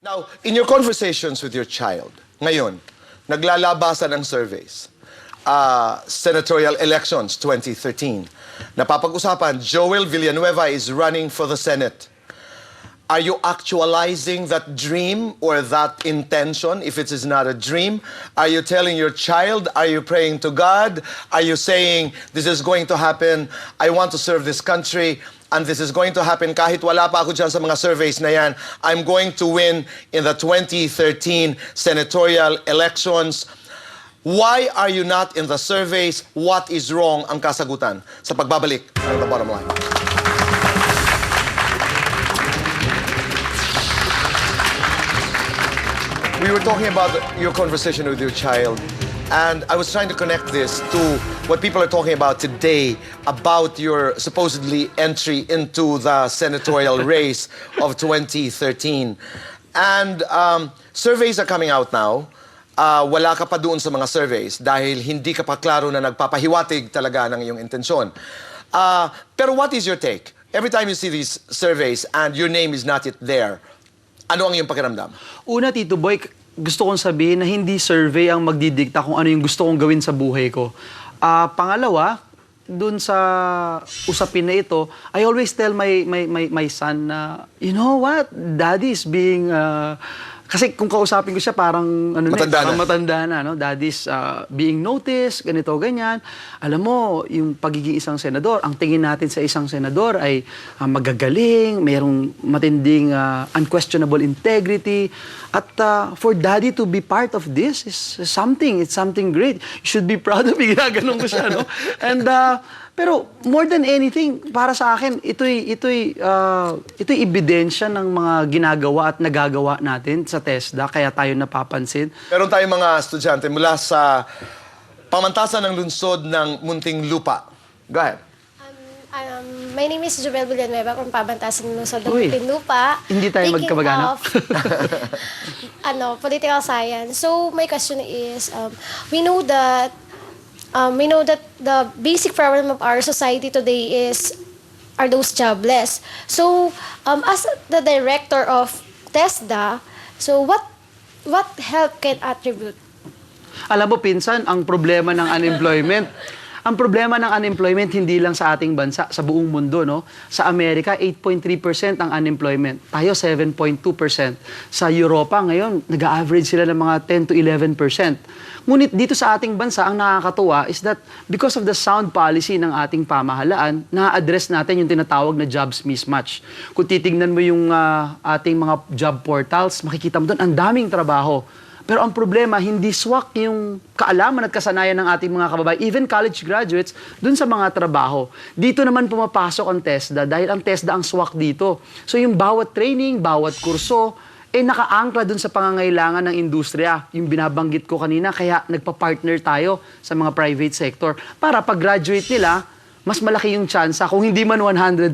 Now, in your conversations with your child, ngayon, naglalabasan ang surveys. Senatorial elections 2013. Napapag-usapan, Joel Villanueva is running for the Senate. Are you actualizing that dream or that intention if it is not a dream? Are you telling your child? Are you praying to God? Are you saying, this is going to happen, I want to serve this country, and this is going to happen kahit wala pa ako dyan sa mga surveys na yan, I'm going to win in the 2013 senatorial elections. Why are you not in the surveys? What is wrong? Ang kasagutan sa pagbabalik ng The Bottom Line. We were talking about your conversation with your child, and I was trying to connect this to what people are talking about today about your supposedly entry into the senatorial race of 2013. And surveys are coming out now. Wala ka pa doon sa mga surveys dahil hindi ka pa klaro na nagpapahiwatig talaga ng iyong intensyon. Pero what is your take? Every time you see these surveys and your name is not yet there, ano ang iyong pakiramdam? Una, Tito Boy, gusto kong sabihin na hindi survey ang magdidikta kung ano yung gusto kong gawin sa buhay ko. Pangalawa, dun sa usapin na ito, I always tell my son na, you know what, daddy is being... kasi kung kausapin ko siya, parang ano matanda na, no? Daddy's being noticed, ganito, ganyan. Alam mo, yung pagiging isang senador, ang tingin natin sa isang senador ay magagaling, mayroong matinding unquestionable integrity. At for daddy to be part of this is something, it's something great. You should be proud of me, ginaganon ko siya, no? And pero more than anything, para sa akin, ito'y ebidensya ng mga ginagawa at nagagawa natin sa TESDA, kaya tayo napapansin. Meron tayong mga estudyante mula sa pamantasan ng lungsod ng Muntinlupa. Go ahead. My name is Joel Villanueva from Pamantasan ng lungsod ng Muntinlupa. Hindi tayo magkamag-anak. Political science. So my question is, we know that the basic problem of our society today are those jobless. So, as the director of TESDA, so what help can attribute? Alam mo, pinsan, ang problema ng unemployment, hindi lang sa ating bansa, sa buong mundo, no? Sa Amerika, 8.3% ang unemployment. Tayo, 7.2%. Sa Europa, ngayon, nag-average sila ng mga 10 to 11%. Ngunit dito sa ating bansa, ang nakakatuwa is that because of the sound policy ng ating pamahalaan, na-address natin yung tinatawag na jobs mismatch. Kung titignan mo yung ating mga job portals, makikita mo doon, ang daming trabaho. Pero ang problema, hindi swak yung kaalaman at kasanayan ng ating mga kababayan, even college graduates, dun sa mga trabaho. Dito naman pumapasok ang TESDA dahil ang TESDA ang swak dito. So yung bawat training, bawat kurso, nakaangkla dun sa pangangailangan ng industriya. Yung binabanggit ko kanina, kaya nagpa-partner tayo sa mga private sector para pag-graduate nila, mas malaki yung tsansa, kung hindi man 100%,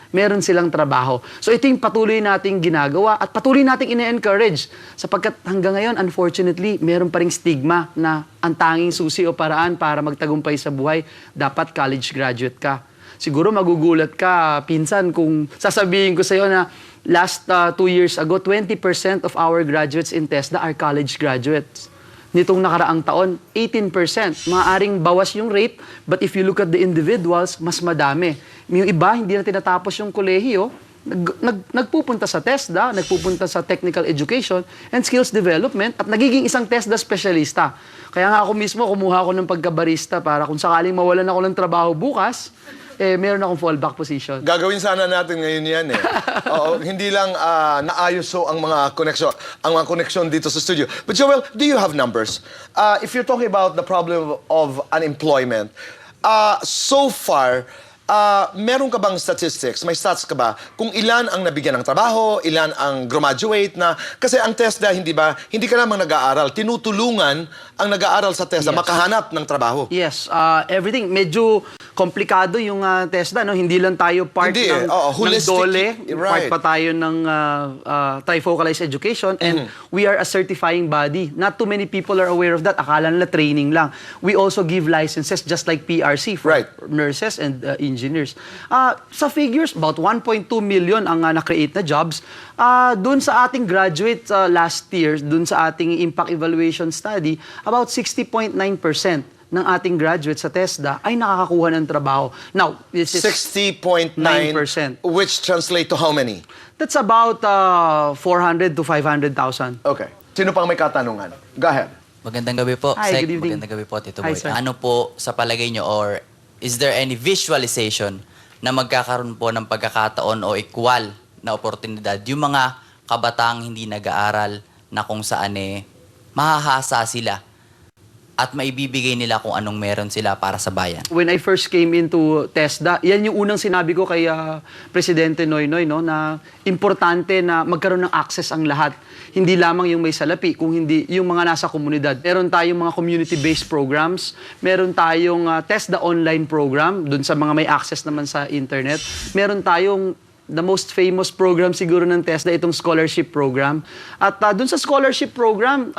meron silang trabaho. So ito yung patuloy nating ginagawa at patuloy nating ine-encourage. Sapagkat hanggang ngayon, unfortunately, meron pa ring stigma na ang tanging susi o paraan para magtagumpay sa buhay, dapat college graduate ka. Siguro magugulat ka, pinsan, kung sasabihin ko sa'yo na last 2 years ago, 20% of our graduates in TESDA are college graduates. Nitong nakaraang taon, 18%. Maaaring bawas yung rate, but if you look at the individuals, mas madami. Yung iba, hindi na tinatapos yung kolehiyo, nagpupunta sa TESDA, nagpupunta sa technical education and skills development at nagiging isang TESDA specialista. Kaya nga ako mismo, kumuha ako ng pagkabarista para kung sakaling mawalan ako ng trabaho bukas, meron akong fallback position. Gagawin sana natin ngayon yan eh. Oo, hindi lang naayos ang mga connection dito sa studio. But Joel, do you have numbers? If you're talking about the problem of unemployment, so far, meron ka bang statistics? May stats ka ba? Kung ilan ang nabigyan ng trabaho, ilan ang graduate na... Kasi ang TESDA, hindi ba? Hindi ka lamang nag-aaral. Tinutulungan ang nag-aaral sa TESDA makahanap ng trabaho. Yes. Everything. Medyo komplikado yung TESDA, no? Hindi lang tayo part ng DOLE. Part pa tayo ng trifocalized education. And we are a certifying body. Not too many people are aware of that. Akala nila training lang. We also give licenses just like PRC for nurses and engineers. engineers. Sa figures, about 1.2 million ang na-create na jobs. Doon sa ating graduate last year, doon sa ating impact evaluation study, about 60.9% ng ating graduates sa TESDA ay nakakakuha ng trabaho. Now, this is 60.9%, which translate to how many? that's about 400 to 500,000. Okay. Sino pang may katanungan? Go ahead. Magandang gabi po, Hi, Sec. good evening. Magandang gabi po, Tito Hi, Boy. sir. Ano po sa palagay nyo or is there any visualization na magkakaroon po ng pagkakataon o equal na oportunidad yung mga kabataang hindi nag-aaral na kung saan mahahasa sila at maibibigay nila kung anong meron sila para sa bayan? When I first came into TESDA, yan yung unang sinabi ko kay Presidente Noynoy, no, na importante na magkaroon ng access ang lahat. Hindi lamang yung may salapi, kung hindi yung mga nasa komunidad. Meron tayong mga community-based programs, meron tayong TESDA online program, dun sa mga may access naman sa internet. Meron tayong the most famous program siguro ng TESDA, itong scholarship program. At dun sa scholarship program,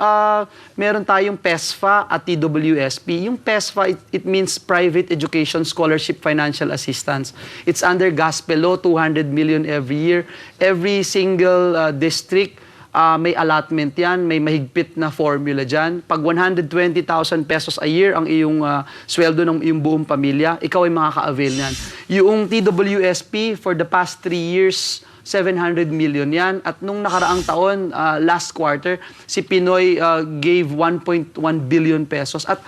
meron tayong PESFA at TWSP. Yung PESFA, it means Private Education Scholarship Financial Assistance. It's under Gospel Law, 200 million every year. Every single district, may allotment yan, may mahigpit na formula dyan. Pag 120,000 pesos a year ang iyong sweldo ng iyong buong pamilya, ikaw ay makaka-avail yan. Yung TWSP, for the past 3 years, 700 million yan. At nung nakaraang taon, last quarter, si Pinoy gave 1.1 billion pesos. At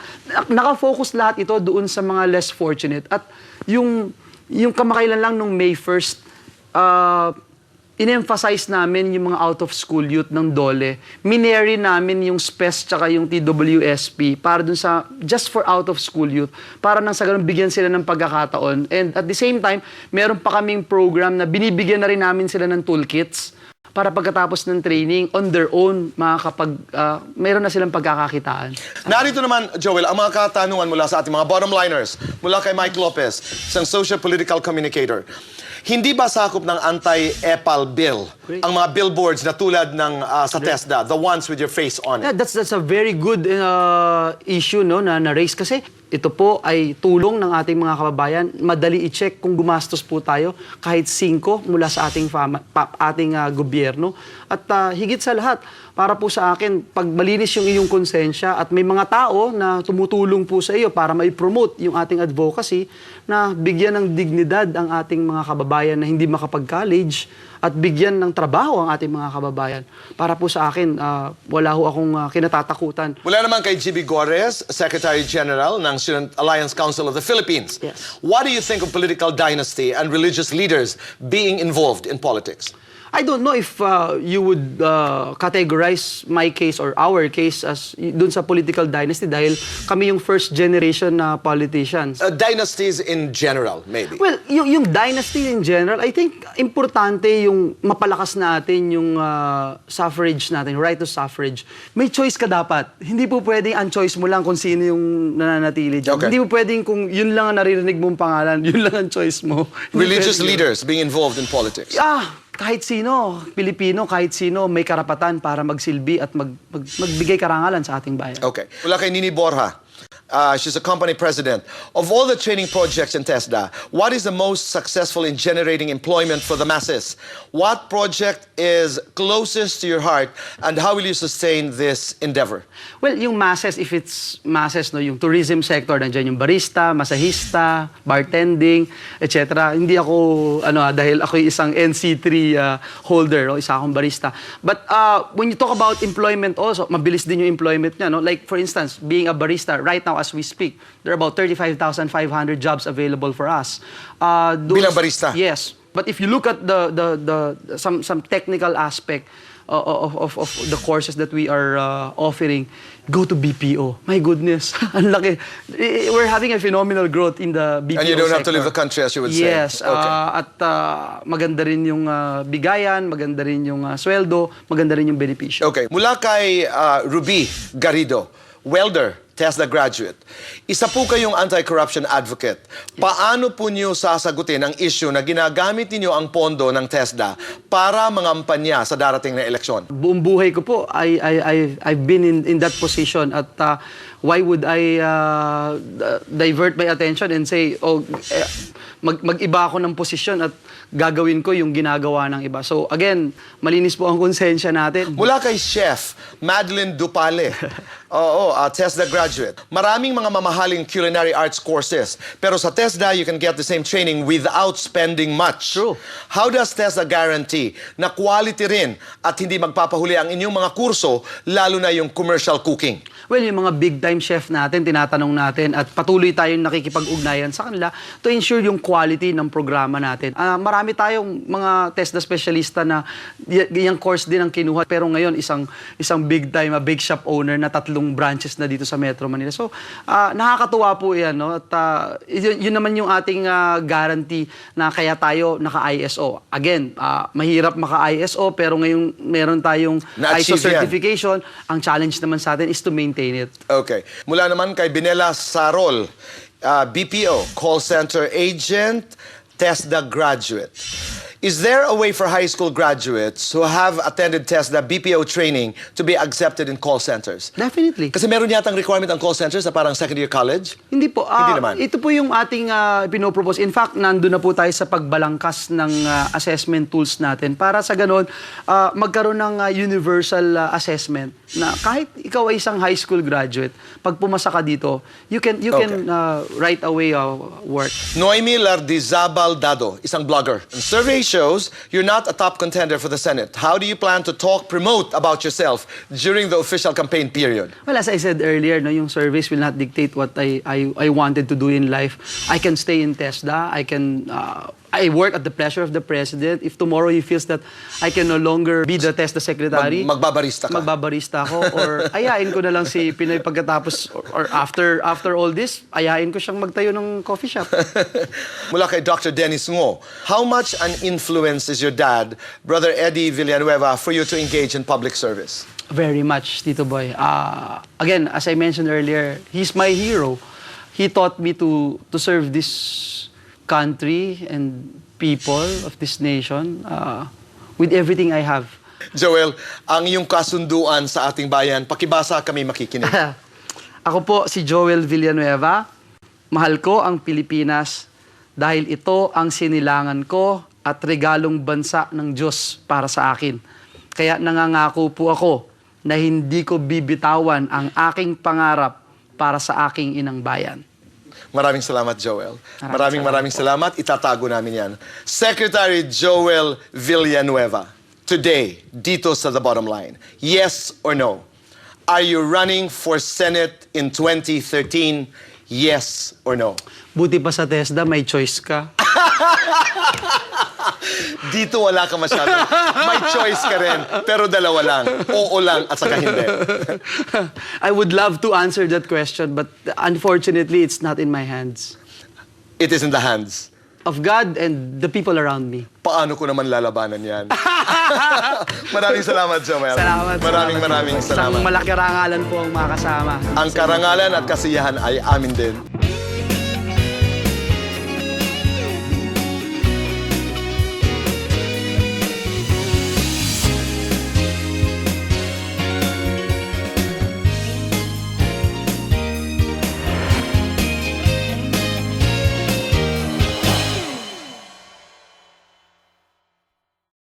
nakafocus lahat ito doon sa mga less fortunate. At yung kamakailan lang nung May 1st, in-emphasize namin yung mga out-of-school youth ng DOLE. Mineri namin yung SPES tsaka yung TWSP para dun sa, just for out-of-school youth, para nang sa ganun bigyan sila ng pagkakataon. And at the same time, meron pa kaming program na binibigyan na rin namin sila ng toolkits para pagkatapos ng training, on their own, meron na silang pagkakakitaan. Narito naman, Joel, ang mga katanungan mula sa ating mga bottom liners, mula kay Mike Lopez, isang social-political communicator. Hindi ba sakop ng anti-EPAL bill ang mga billboards na tulad ng sa TESDA, the ones with your face on it? Yeah, that's a very good issue, no, na raise kasi ito po ay tulong ng ating mga kababayan. Madali i-check kung gumastos po tayo kahit 5 mula sa ating gobyerno. At higit sa lahat, para po sa akin, pag malinis yung iyong konsensya at may mga tao na tumutulong po sa iyo para mai-promote yung ating advocacy, na bigyan ng dignidad ang ating mga kababayan na hindi makapag-college at bigyan ng trabaho ang ating mga kababayan. Para po sa akin, wala ho akong kinatatakutan. Mula naman kay GB Gores, Secretary General ng Student Alliance Council of the Philippines. Yes. What do you think of political dynasty and religious leaders being involved in politics? I don't know if you would categorize my case or our case as dun sa political dynasty dahil kami yung first generation na politicians. Dynasties in general, maybe. Well, yung dynasty in general, I think importante yung mapalakas natin yung suffrage natin, right to suffrage. May choice ka dapat. Hindi po pwedeng ang choice mo lang kung sino yung nananatili dyan. Okay. Hindi po pwedeng kung yun lang ang naririnig mong pangalan, yun lang ang choice mo. Hindi Religious pwede. leaders being involved in politics. Kahit sino, Pilipino, kahit sino, may karapatan para magsilbi at magbigay karangalan sa ating bayan. Okay. Mula kay Nini Borja. She's a company president. Of all the training projects in TESDA, what is the most successful in generating employment for the masses? What project is closest to your heart, and how will you sustain this endeavor? Well, yung masses, if it's masses, no, yung tourism sector, nandiyan yung barista, masahista, bartending, etc. Hindi ako, dahil ako isang NC3 holder, no, isa akong barista. But when you talk about employment also, mabilis din yung employment niya. No? Like, for instance, being a barista, right now, as we speak, there are about 35,500 jobs available for us. Bilang barista? Yes. But if you look at some technical aspect of the courses that we are offering, go to BPO. My goodness, ang laki. We're having a phenomenal growth in the BPO sector. And you don't have to leave the country, as you would say. Yes. Okay. At maganda rin yung bigayan, maganda rin yung sweldo, maganda rin yung benepisyo. Okay. Mula kay Ruby Garrido, welder, TESDA graduate. Isa po kayong anti-corruption advocate. Paano po niyo sasagutin ang issue na ginagamit niyo ang pondo ng TESDA para mangampanya sa darating na eleksyon? Buong buhay ko po, I've been in that position at why would I divert my attention and say, mag-iba ako ng posisyon at gagawin ko yung ginagawa ng iba. So again, malinis po ang konsensya natin. Mula kay Chef Madeline Dupale. Oo, TESDA graduate. Maraming mga mamahaling culinary arts courses. Pero sa TESDA, you can get the same training without spending much. True. How does TESDA guarantee na quality rin at hindi magpapahuli ang inyong mga kurso, lalo na yung commercial cooking? Well, yung mga big-time chef natin, tinatanong natin at patuloy tayong nakikipag-ugnayan sa kanila to ensure yung quality ng programa natin. Marami tayong mga TESDA specialista na yung course din ang kinuha. Pero ngayon, isang big-time, big shop owner na 3 branches na dito sa Metro Manila. So, nakakatuwa po yan. No? At yun naman yung ating guarantee na kaya tayo naka-ISO. Again, mahirap maka-ISO pero ngayon meron tayong Na-achieve ISO certification. Ang challenge naman sa atin is to maintain it. Okay. Mula naman kay Binela Sarol, BPO, call center agent, TESDA graduate. Is there a way for high school graduates who have attended TESDA BPO training to be accepted in call centers? Definitely. Kasi meron yatang requirement ang call centers na parang second year college. Hindi po. Hindi naman. Ito po yung ating pinopropose. In fact, nandun na po tayo sa pagbalangkas ng assessment tools natin para sa ganun, magkaroon ng universal assessment na kahit ikaw ay isang high school graduate, pag pumasa ka dito, you can right away work. Noemi Lardizabal Dado, isang blogger. And survey shows you're not a top contender for the Senate. How do you plan to promote about yourself during the official campaign period? Well, as I said earlier, no, yung surveys will not dictate what I wanted to do in life. I can stay in TESDA. I work at the pleasure of the president. If tomorrow he feels that I can no longer be the TESDA secretary, Magbabarista ka. magbabarista ako or ayain ko na lang si Pinoy pagkatapos or after all this, ayain ko siyang magtayo ng coffee shop. Mula kay Dr. Dennis Ngo, how much an influence is your dad, Brother Eddie Villanueva, for you to engage in public service? Very much, Tito Boy. Again, as I mentioned earlier, he's my hero. He taught me to serve this country and people of this nation with everything I have. Joel, ang iyong kasunduan sa ating bayan, pakibasa kami makikinig. Ako po si Joel Villanueva. Mahal ko ang Pilipinas dahil ito ang sinilangan ko at regalong bansa ng Diyos para sa akin. Kaya nangangako po ako na hindi ko bibitawan ang aking pangarap para sa aking inang bayan. Maraming salamat, Joel. Maraming po. salamat. Itatago namin yan. Secretary Joel Villanueva, today, dito sa The Bottom Line, yes or no? Are you running for Senate in 2013? Yes or no? Buti pa sa TESDA, may choice ka. Dito wala ka masyado. May choice ka rin, pero dalawa lang. Oo lang at saka hindi. I would love to answer that question, but unfortunately, it's not in my hands. It is in the hands. Of God and the people around me. Paano ko naman lalabanan yan? Maraming salamat, Joel. Maraming salamat. Isang malaki rangalan po ang makasama. Ang karangalan at kasiyahan ay amin din.